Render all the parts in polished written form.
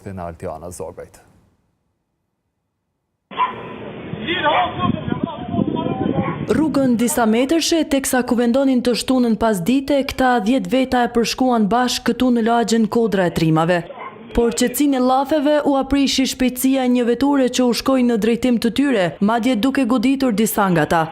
në Altiana Zogbajt. Rrugën disa metërshe, teksa ku vendonin të shtunën pas dite, këta 10 veta e përshkuan bashkë këtu në lagjen Kodra e Trimave. Por qetësinë e llafeve u aprishi shpejtësia e një veture që u shkoi në drejtim të tyre, madje duke goditur disa nga ta.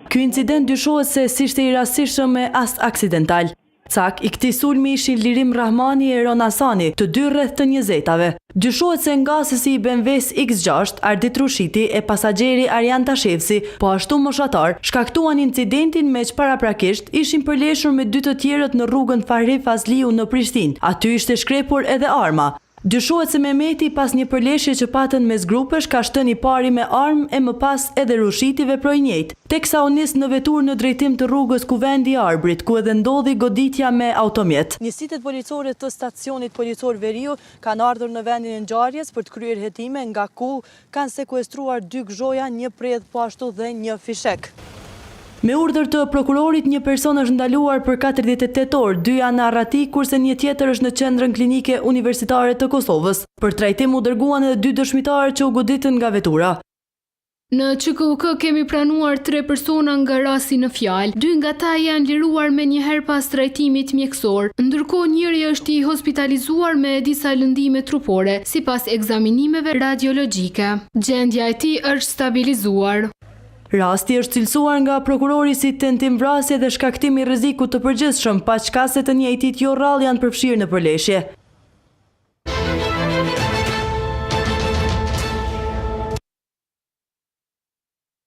Ky incident dyshohet se s'ishte i rastishëm me as aksidental. Cak, i këtij sulmi ishin Lirim Rahmani e Ron Hasani, të dy rreth të 20-tave. Dyshohet se ngasësi i BMW-s X6, Ardit Rushiti e pasagjeri Arjan Tashevsi, po ashtu moshatar, shkaktuan incidentin me që paraprakisht ishin përleshur me 2 të tjerët në rrugën Fahri Fazliu në Prishtinë. Aty ishte shkrepur edhe arma. Dyshohet se Mehmeti pas një përleshje që patën mes grupesh ka shtënë i pari me armë e më pas edhe Rushiti veproi njëjtë, teksa u nis në vetur në drejtim të rrugës Kuvendi i Arbrit, ku edhe ndodhi goditja me automjet. Njësitet policore të stacionit policor Veriu kanë ardhur në vendin e ngjarjes për të kryer hetime, nga ku kanë sekuestruar 2 gzhoja, një predh po ashtu dhe një fishek. Me urdhër të prokurorit, një person është ndaluar për 48 orë, 2 janë në arrati, kurse një tjetër është në qendrën klinike universitare të Kosovës. Për trajtim u dërguan edhe 2 dëshmitarë që u goditën nga vetura. Në QKUK kemi pranuar 3 persona nga rasti në fjalë. 2 nga ta janë liruar me njëherë pas trajtimit mjekësor, ndërkohë njëri është i hospitalizuar me disa lëndime trupore, sipas ekzaminimeve radiologjike. Gjendja e tij është stabilizuar. Rasti është cilësuar nga prokurori si tentim vrasje dhe shkaktimi rrezikut të përgjithshëm, pa qka se të njëjtit jo rrallë janë përfshirë në përleshje.